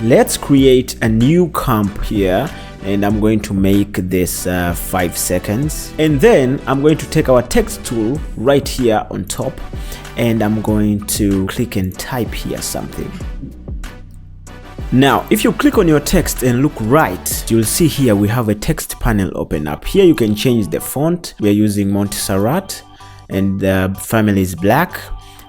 Let's create a new comp here, and I'm going to make this 5 seconds. And then I'm going to take our text tool right here on top, and I'm going to click and type here something. Now, if you click on your text and look right, you'll see here we have a text panel open up. Here you can change the font. We are using Montserrat, and the family is black.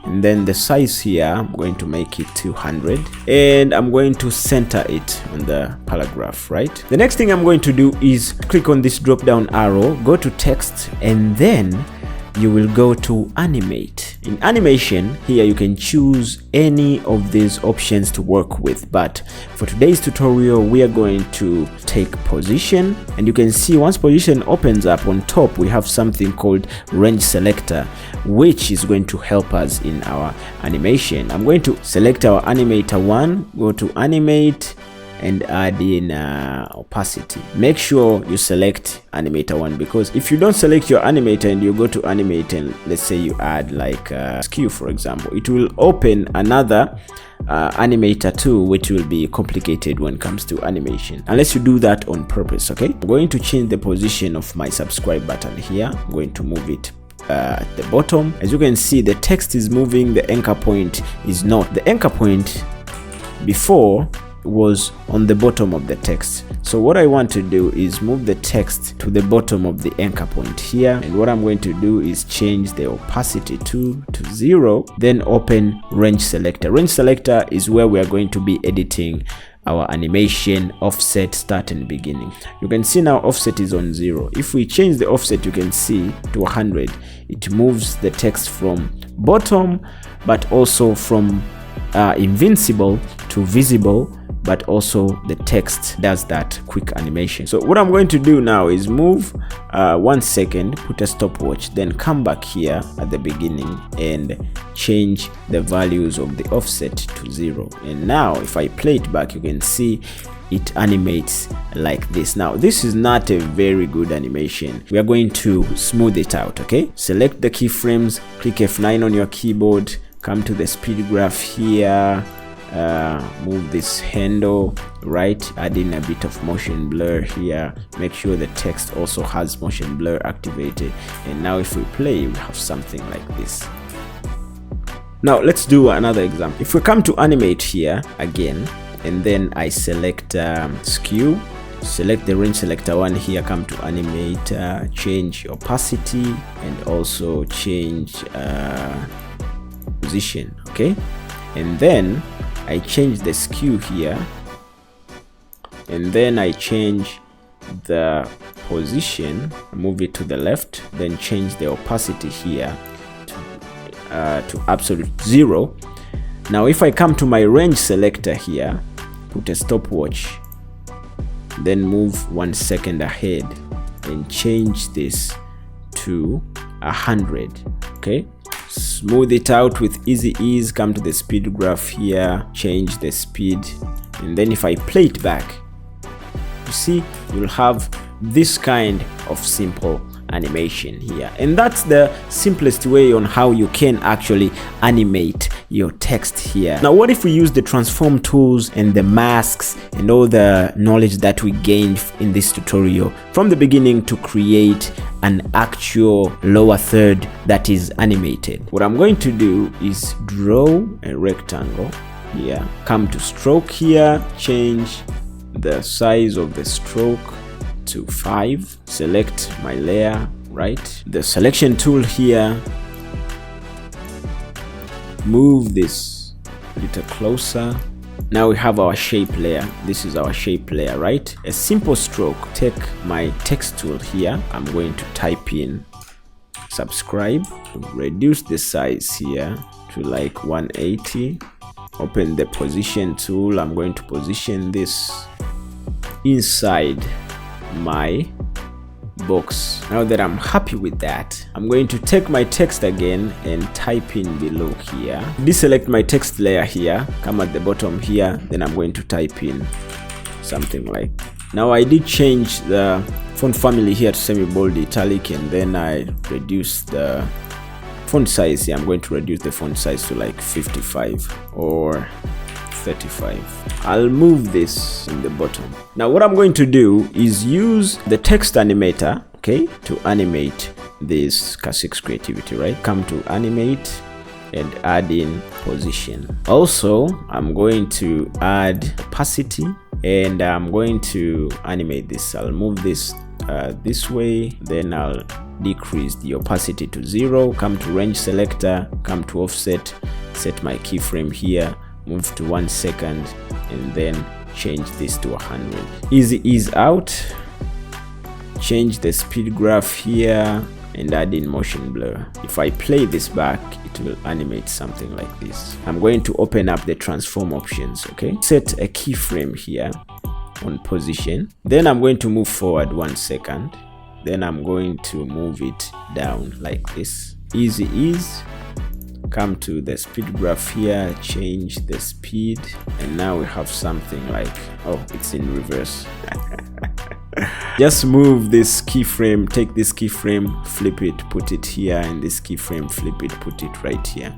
And then the size here, I'm going to make it 200, and I'm going to center it on the paragraph, right? The next thing I'm going to do is click on this drop down arrow, go to text, and then you will go to animate. In animation, here you can choose any of these options to work with, but for today's tutorial we are going to take position, and you can see once position opens up on top, we have something called range selector, which is going to help us in our animation. I'm going to select our animator 1, go to animate, and add in opacity. Make sure you select animator 1, because if you don't select your animator and you go to animate and let's say you add like skew for example, it will open another animator 2, which will be complicated when it comes to animation unless you do that on purpose. Okay, I'm going to change the position of my subscribe button here. I'm going to move it at the bottom. As you can see, the text is moving, the anchor point is not. The anchor point before was on the bottom of the text. So what I want to do is move the text to the bottom of the anchor point here, and what I'm going to do is change the opacity to 0, then open range selector. Range selector is where we are going to be editing our animation, offset, start and beginning. You can see now offset is on 0. If we change the offset, you can see to 100, it moves the text from bottom, but also from invincible to visible, but also the text does that quick animation. So what I'm going to do now is move 1 second, put a stopwatch, then come back here at the beginning and change the values of the offset to 0. And now if I play it back, you can see it animates like this. Now this is not a very good animation. We are going to smooth it out. Okay, select the keyframes, click F9 on your keyboard, come to the speed graph here, move this handle right, add in a bit of motion blur here, make sure the text also has motion blur activated, and now if we play, we have something like this. Now let's do another example. If we come to animate here again, and then I select skew, select the range selector 1 here, come to animate, change opacity, and also change position. Okay, and then I change the skew here, and then I change the position, move it to the left, then change the opacity here to absolute 0. Now if I come to my range selector here, put a stopwatch, then move 1 second ahead and change this to 100. Okay, smooth it out with easy ease, come to the speed graph here, change the speed, and then if I play it back, you see you'll have this kind of simple animation here. And that's the simplest way on how you can actually animate your text here. Now what if we use the transform tools and the masks and all the knowledge that we gained in this tutorial from the beginning to create an actual lower third that is animated? What I'm going to do is draw a rectangle here, come to stroke here, change the size of the stroke to 5, select my layer, right, the selection tool here, move this a little closer. Now we have our shape layer. This is our shape layer, right? A simple stroke. Take my text tool here, I'm going to type in subscribe, reduce the size here to like 180, open the position tool, I'm going to position this inside my box. Now that I'm happy with that, I'm going to take my text again and type in below here, deselect my text layer here, come at the bottom here, then I'm going to type in something like. Now I did change the font family here to semi-bold italic, and then I reduced the font size here. I'm going to reduce the font size to like 55 or 35. I'll move this in the bottom. Now what I'm going to do is use the text animator, okay, to animate this K6 creativity, right? Come to animate and add in position. Also, I'm going to add opacity and I'm going to animate this. I'll move this this way, then I'll decrease the opacity to 0, come to range selector, come to offset, set my keyframe here, move to 1 second, and then change this to 100. Easy ease out, change the speed graph here and add in motion blur. If I play this back, it will animate something like this. I'm going to open up the transform options, okay? Set a keyframe here on position. Then I'm going to move forward 1 second. Then I'm going to move it down like this. Easy ease. Come to the speed graph here, change the speed, and now we have something like, oh, it's in reverse. Just move this keyframe, take this keyframe, flip it, put it here, and this keyframe, flip it, put it right here.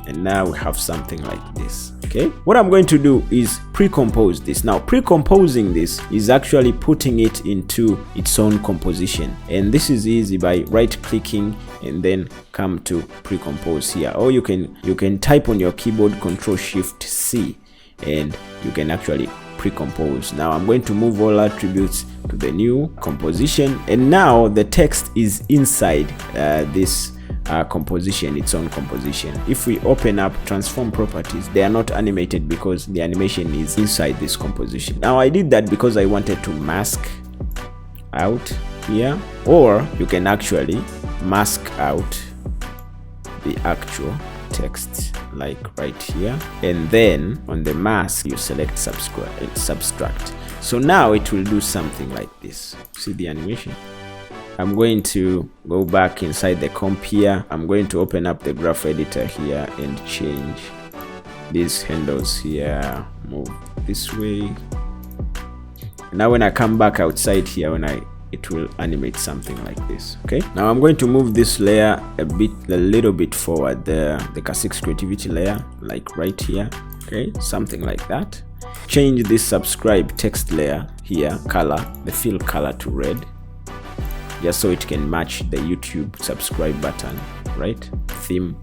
And now we have something like this. Okay, what I'm going to do is pre-compose this. Now pre-composing this is actually putting it into its own composition, and this is easy by right clicking and then come to pre-compose here, or you can type on your keyboard Ctrl+Shift+C and you can actually pre-compose. Now I'm going to move all attributes to the new composition, and now the text is inside this composition, its own composition. If we open up transform properties, they are not animated because the animation is inside this composition. Now I did that because I wanted to mask out here, or you can actually mask out the actual text like right here, and then on the mask you select subtract. So now it will do something like this. See the animation? I'm going to go back inside the comp here. I'm going to open up the graph editor here and change these handles here, move this way. Now when I come back outside here, it will animate something like this. Okay, now I'm going to move this layer a little bit forward, the K6 creativity layer, like right here. Okay, something like that. Change this subscribe text layer here, color, the fill color to red, just so it can match the YouTube subscribe button, right? Theme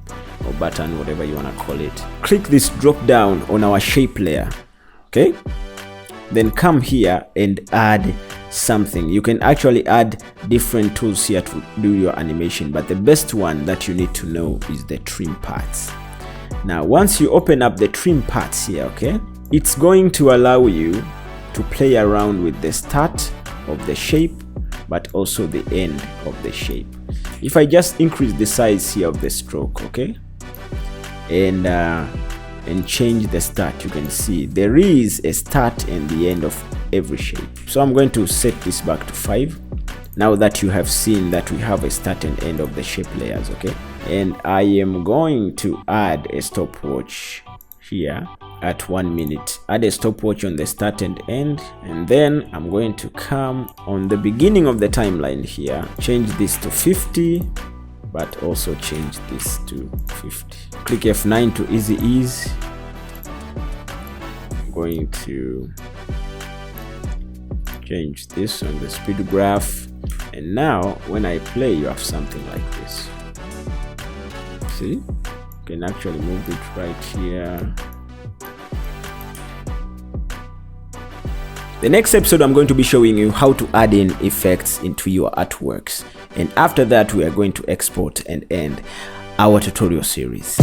or button, whatever you want to call it. Click this drop down on our shape layer. Okay, then come here and add something. You can actually add different tools here to do your animation, but the best one that you need to know is the trim parts. Now once you open up the trim parts here, okay, it's going to allow you to play around with the start of the shape but also the end of the shape. If I just increase the size here of the stroke, okay, and change the start, you can see there is a start and the end of every shape. So I'm going to set this back to 5 now that you have seen that we have a start and end of the shape layers. Okay, and I am going to add a stopwatch here at 1 minute. Add a stopwatch on the start and end, and then I'm going to come on the beginning of the timeline here, change this to 50, but also change this to 50. Click F9 to easy ease. I'm going to change this on the speed graph, and now when I play, you have something like this. See, you can actually move it right here. The next episode, I'm going to be showing you how to add in effects into your artworks, and after that we are going to export and end our tutorial series.